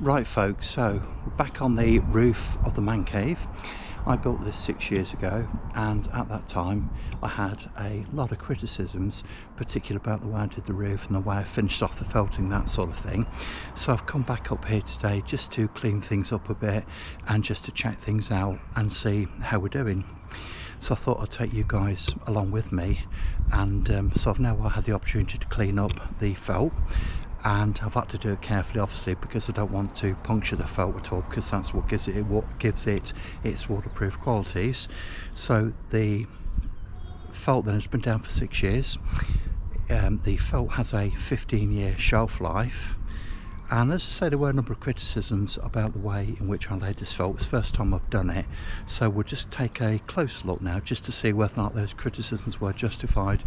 Right folks, so we're back on the roof of the man cave. I built this 6 years ago, and at that time I had a lot of criticisms, particularly about the way I did the roof and the way I finished off the felting, that sort of thing. So I've come back up here today just to clean things up a bit and just to check things out and see how we're doing. So I thought I'd take you guys along with me, and so I've now had the opportunity to clean up the felt, and I've had to do it carefully, obviously, because I don't want to puncture the felt at all, because that's what gives it its waterproof qualities. So the felt then has been down for 6 years. The felt has a 15-year shelf life, and as I say, there were a number of criticisms about the way in which I laid this felt. It's the first time I've done it, so we'll just take a closer look now just to see whether or not those criticisms were justified,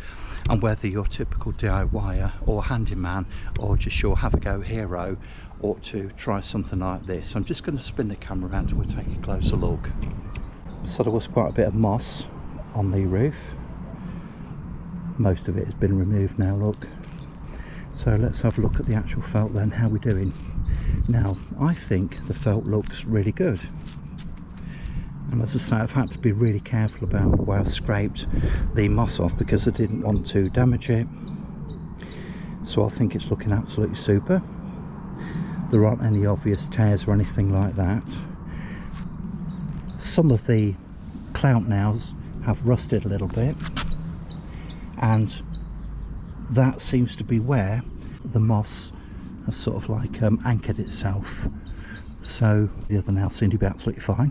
and whether your typical DIYer or handyman or just your have-a-go hero ought to try something like this. I'm just going to spin the camera around and we'll take a closer look. So there was quite a bit of moss on the roof. Most of it has been removed now, look. So let's have a look at the actual felt then, how we're doing. Now, I think the felt looks really good. And as I say, I've had to be really careful about the way I've scraped the moss off because I didn't want to damage it. So I think it's looking absolutely super. There aren't any obvious tears or anything like that. Some of the clout nails have rusted a little bit, and that seems to be where the moss has sort of like anchored itself. So the other nails seem to be absolutely fine.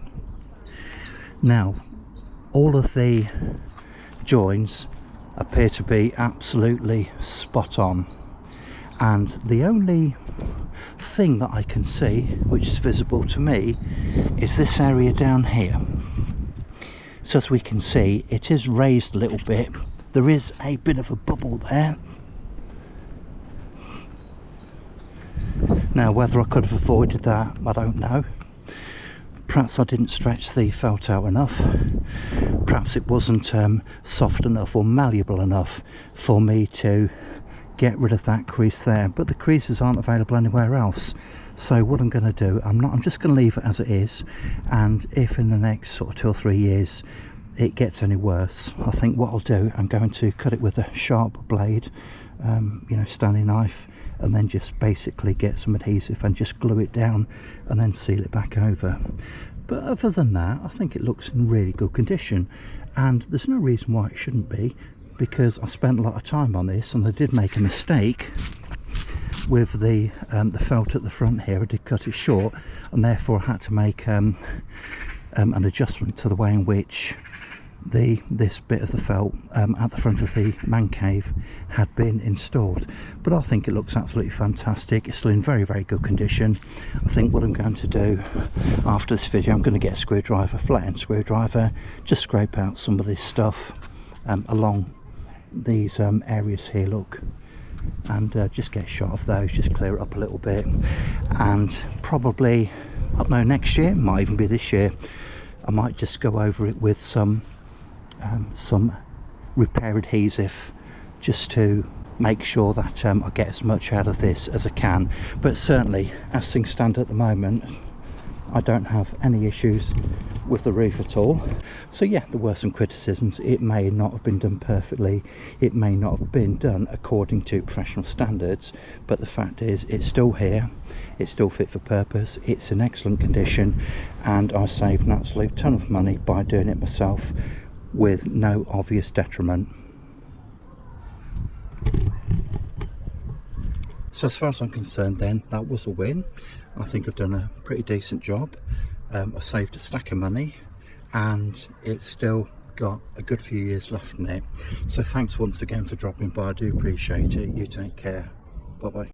Now, all of the joins appear to be absolutely spot on, and the only thing that I can see which is visible to me is this area down here. So as we can see, it is raised a little bit. There is a bit of a bubble there. Now, whether I could have avoided that, I don't know. Perhaps I didn't stretch the felt out enough. Perhaps it wasn't soft enough or malleable enough for me to get rid of that crease there, but the creases aren't available anywhere else. So what I'm going to do, I'm just going to leave it as it is, and if in the next sort of 2 or 3 years it gets any worse, I think what I'll do, I'm going to cut it with a sharp blade, you know, Stanley knife, and then just basically get some adhesive and just glue it down and then seal it back over. But other than that, I think it looks in really good condition, and there's no reason why it shouldn't be, because I spent a lot of time on this and I did make a mistake with the felt at the front here. I did cut it short, and therefore I had to make an adjustment to the way in which this bit of the felt at the front of the man cave had been installed. But I think it looks absolutely fantastic. It's still in very, very good condition. I think what I'm going to do after this video, I'm going to get a screwdriver, flat-end screwdriver, just scrape out some of this stuff along these areas here, look, and just get a shot of those, just clear it up a little bit, and probably, I don't know, next year, might even be this year, I might just go over it with some repair adhesive, just to make sure that I get as much out of this as I can. But certainly, as things stand at the moment, I don't have any issues with the roof at all. So yeah, there were some criticisms. It may not have been done perfectly, it may not have been done according to professional standards, but the fact is, it's still here, it's still fit for purpose, it's in excellent condition, and I saved an absolute ton of money by doing it myself with no obvious detriment. So as far as I'm concerned then, that was a win. I think I've done a pretty decent job. I saved a stack of money, and it's still got a good few years left in it. So thanks once again for dropping by. I do appreciate it. You take care. Bye bye.